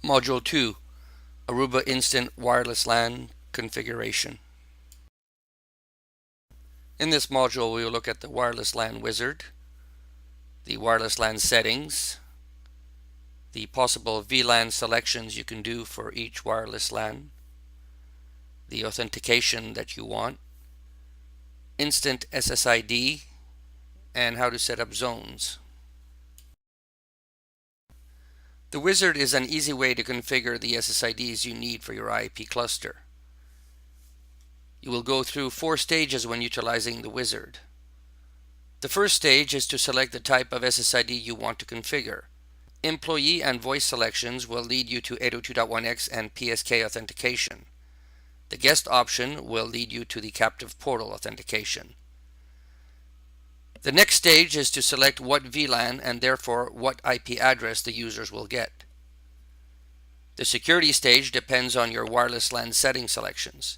Module 2, Aruba Instant Wireless LAN Configuration. In this module, we will look at the Wireless LAN Wizard, the Wireless LAN settings, the possible VLAN selections you can do for each wireless LAN, the authentication that you want, instant SSID, and how to set up zones. The Wizard is an easy way to configure the SSIDs you need for your IP cluster. You will go through 4 stages when utilizing the Wizard. The first stage is to select the type of SSID you want to configure. Employee and voice selections will lead you to 802.1x and PSK authentication. The guest option will lead you to the captive portal authentication. The next stage is to select what VLAN and therefore what IP address the users will get. The security stage depends on your wireless LAN setting selections.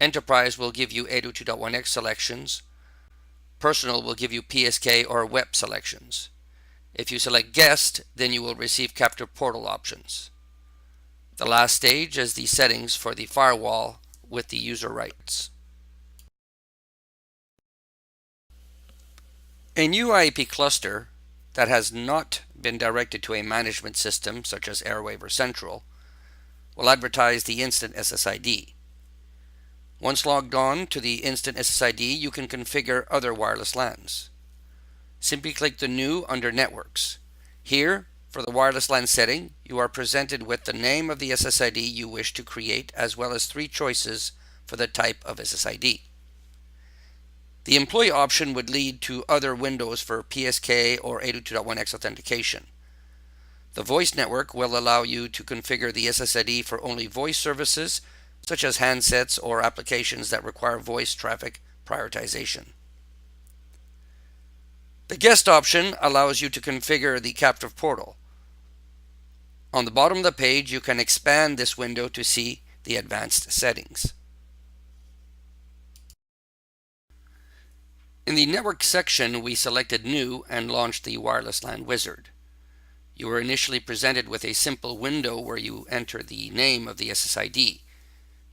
Enterprise will give you 802.1x selections. Personal will give you PSK or WEP selections. If you select guest, then you will receive captive portal options. The last stage is the settings for the firewall with the user rights. A new IP cluster that has not been directed to a management system such as Airwave or Central will advertise the instant SSID. Once logged on to the instant SSID, you can configure other wireless LANs. Simply click the New under Networks. Here, for the wireless LAN setting, you are presented with the name of the SSID you wish to create as well as 3 choices for the type of SSID. The employee option would lead to other windows for PSK or 802.1x authentication. The voice network will allow you to configure the SSID for only voice services such as handsets or applications that require voice traffic prioritization. The guest option allows you to configure the captive portal. On the bottom of the page, you can expand this window to see the advanced settings. In the network section, we selected New and launched the Wireless LAN Wizard. You were initially presented with a simple window where you enter the name of the SSID.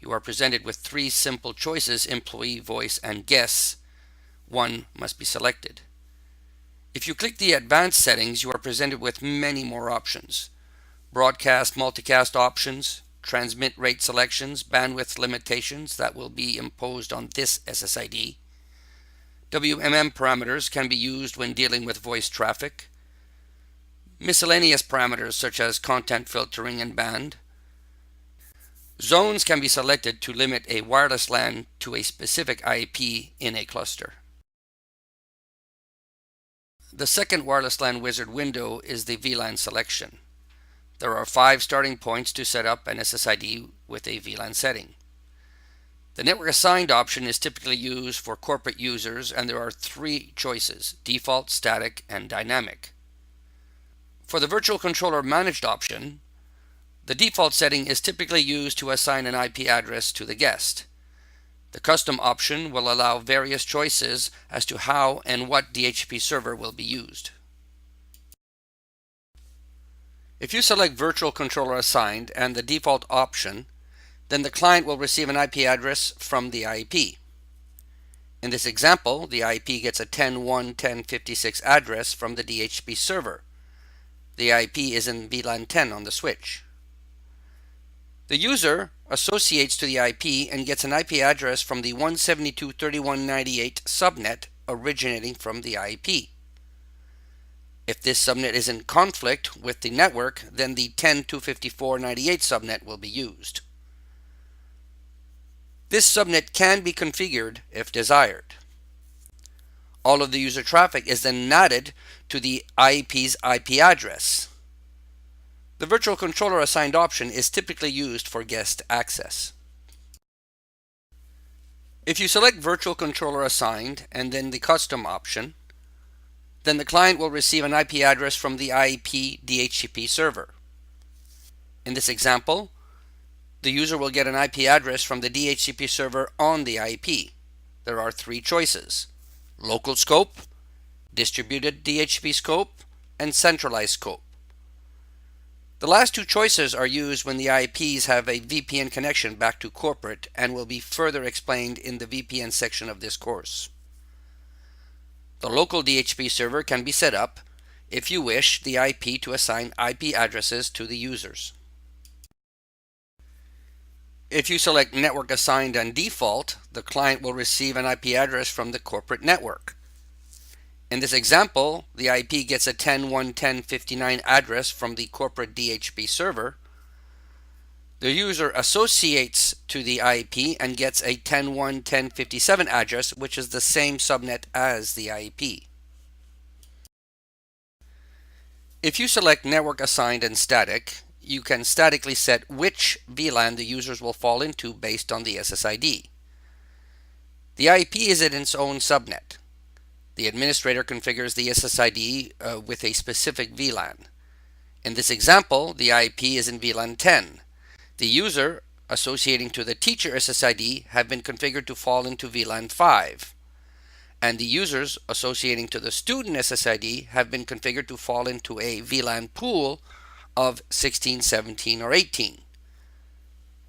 You are presented with 3 simple choices: employee, voice, and guests. One must be selected. If you click the advanced settings, you are presented with many more options: broadcast multicast options, transmit rate selections, bandwidth limitations that will be imposed on this SSID. WMM parameters can be used when dealing with voice traffic. Miscellaneous parameters such as content filtering and band. Zones can be selected to limit a wireless LAN to a specific IP in a cluster. The second Wireless LAN Wizard window is the VLAN selection. There are 5 starting points to set up an SSID with a VLAN setting. The network assigned option is typically used for corporate users, and there are 3 choices: default, static, and dynamic. For the virtual controller managed option, the default setting is typically used to assign an IP address to the guest. The custom option will allow various choices as to how and what DHCP server will be used. If you select virtual controller assigned and the default option, then the client will receive an IP address from the IP. In this example, the IP gets a 10.1.10.56 address from the DHCP server. The IP is in VLAN 10 on the switch. The user associates to the IP and gets an IP address from the 172.31.98 subnet originating from the IP. If this subnet is in conflict with the network, then the 10.254.98 subnet will be used. This subnet can be configured if desired. All of the user traffic is then NATed to the IP's IP address. The virtual controller assigned option is typically used for guest access. If you select virtual controller assigned and then the custom option, then the client will receive an IP address from the IP DHCP server. In this example, the user will get an IP address from the DHCP server on the IP. There are 3 choices: local scope, distributed DHCP scope, and centralized scope. The last two choices are used when the IPs have a VPN connection back to corporate and will be further explained in the VPN section of this course. The local DHCP server can be set up if you wish the IP to assign IP addresses to the users. If you select Network Assigned and Default, the client will receive an IP address from the corporate network. In this example, the IP gets a 10.1.10.59 address from the corporate DHCP server. The user associates to the IP and gets a 10.1.10.57 address, which is the same subnet as the IP. If you select Network Assigned and Static, you can statically set which VLAN the users will fall into based on the SSID. The IP is in its own subnet. The administrator configures the SSID with a specific VLAN. In this example, the IP is in VLAN 10. The user associating to the teacher SSID have been configured to fall into VLAN 5. And the users associating to the student SSID have been configured to fall into a VLAN pool of 16, 17, or 18.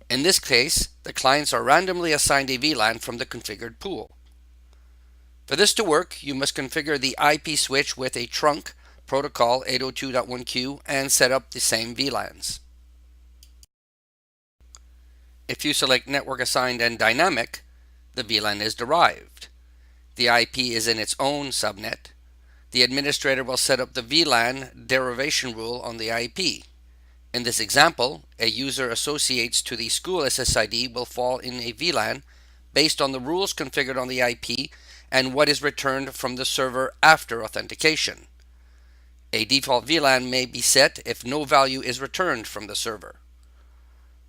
In this case, the clients are randomly assigned a VLAN from the configured pool. For this to work, you must configure the IP switch with a trunk protocol 802.1q and set up the same VLANs. If you select Network Assigned and Dynamic, the VLAN is derived. The IP is in its own subnet. The administrator will set up the VLAN derivation rule on the IP. In this example, a user associates to the school SSID will fall in a VLAN based on the rules configured on the IP and what is returned from the server after authentication. A default VLAN may be set if no value is returned from the server.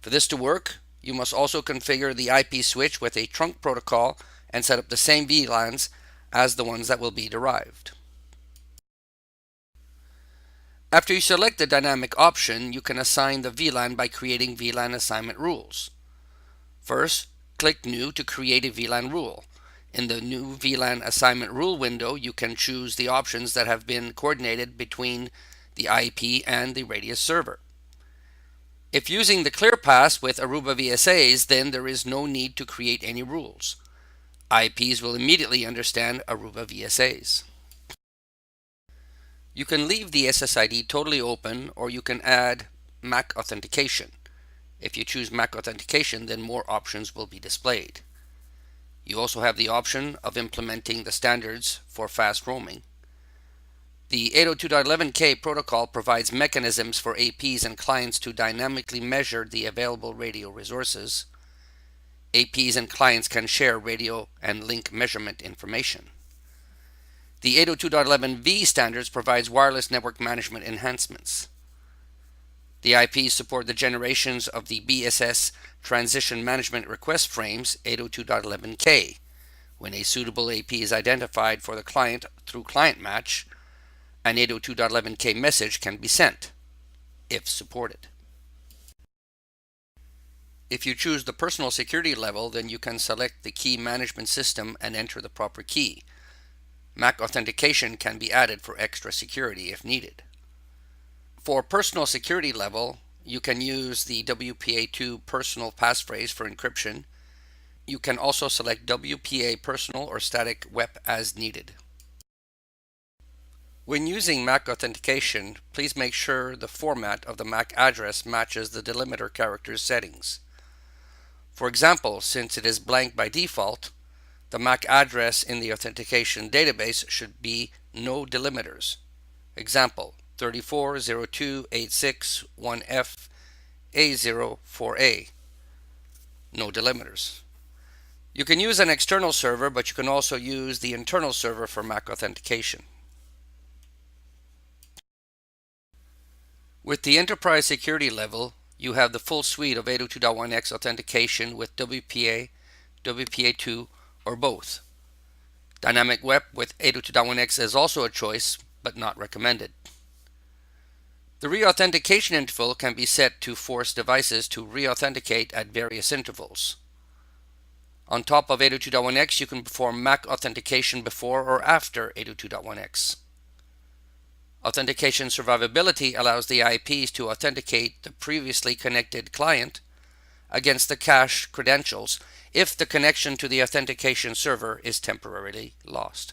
For this to work, you must also configure the IP switch with a trunk protocol and set up the same VLANs as the ones that will be derived. After you select the dynamic option, you can assign the VLAN by creating VLAN assignment rules. First, click New to create a VLAN rule. In the new VLAN assignment rule window, you can choose the options that have been coordinated between the IP and the Radius server. If using the ClearPass with Aruba VSAs, then there is no need to create any rules. IPs will immediately understand Aruba VSAs. You can leave the SSID totally open, or you can add MAC authentication. If you choose MAC authentication, then more options will be displayed. You also have the option of implementing the standards for fast roaming. The 802.11k protocol provides mechanisms for APs and clients to dynamically measure the available radio resources. APs and clients can share radio and link measurement information. The 802.11v standards provides wireless network management enhancements. The IPs support the generations of the BSS Transition Management Request Frames 802.11k. When a suitable AP is identified for the client through client match, an 802.11k message can be sent, if supported. If you choose the personal security level, then you can select the key management system and enter the proper key. MAC authentication can be added for extra security if needed. For personal security level, you can use the WPA2 personal passphrase for encryption. You can also select WPA personal or static WEP as needed. When using MAC authentication, please make sure the format of the MAC address matches the delimiter characters settings. For example, since it is blank by default, the MAC address in the authentication database should be no delimiters. Example, 340286one F A04A. No delimiters. You can use an external server, but you can also use the internal server for MAC authentication. With the enterprise security level, you have the full suite of 802.1x authentication with WPA, WPA2, or both. Dynamic WEP with 802.1x is also a choice, but not recommended. The re-authentication interval can be set to force devices to re-authenticate at various intervals. On top of 802.1x, you can perform MAC authentication before or after 802.1x. Authentication survivability allows the IPs to authenticate the previously connected client against the cached credentials if the connection to the authentication server is temporarily lost.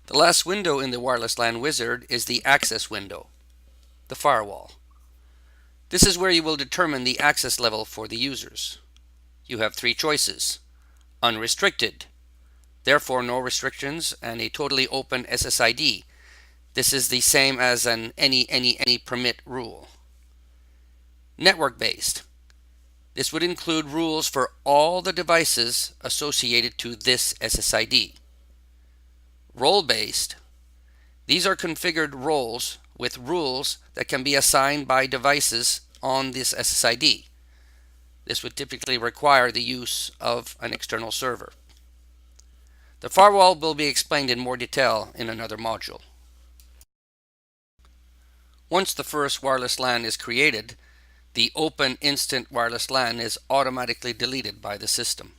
The last window in the wireless LAN wizard is the access window, the firewall. This is where you will determine the access level for the users. You have three choices: unrestricted, therefore no restrictions, and a totally open SSID. This is the same as an any permit rule. Network-based. This would include rules for all the devices associated to this SSID. Role-based. These are configured roles with rules that can be assigned by devices on this SSID. This would typically require the use of an external server. The firewall will be explained in more detail in another module. Once the first wireless LAN is created, the open instant wireless LAN is automatically deleted by the system.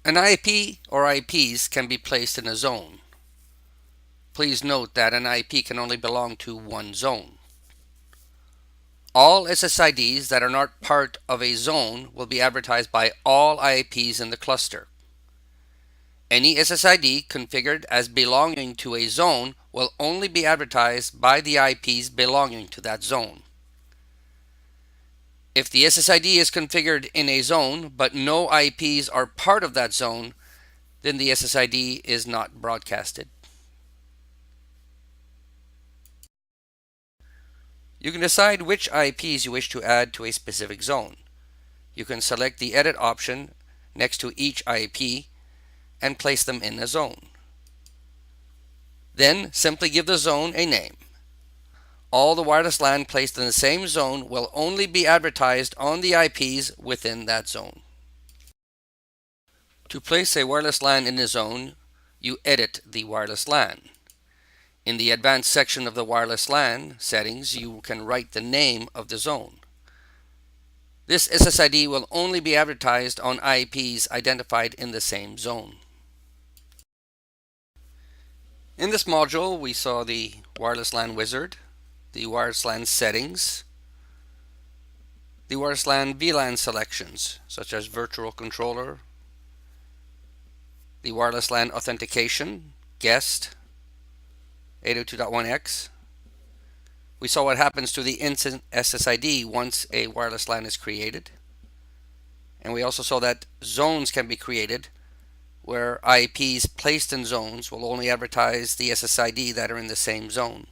An IP or IPs can be placed in a zone. Please note that an IP can only belong to one zone. All SSIDs that are not part of a zone will be advertised by all IPs in the cluster. Any SSID configured as belonging to a zone will only be advertised by the IPs belonging to that zone. If the SSID is configured in a zone but no IPs are part of that zone, then the SSID is not broadcasted. You can decide which IPs you wish to add to a specific zone. You can select the edit option next to each IP and place them in a zone. Then simply give the zone a name. All the wireless LAN placed in the same zone will only be advertised on the IPs within that zone. To place a wireless LAN in a zone, you edit the wireless LAN. In the advanced section of the wireless LAN settings, you can write the name of the zone. This SSID will only be advertised on IPs identified in the same zone. In this module, we saw the wireless LAN wizard, the wireless LAN settings, the wireless LAN VLAN selections, such as virtual controller, the wireless LAN authentication, guest, 802.1x. We saw what happens to the instant SSID once a wireless LAN is created. And we also saw that zones can be created where IPs placed in zones will only advertise the SSID that are in the same zone.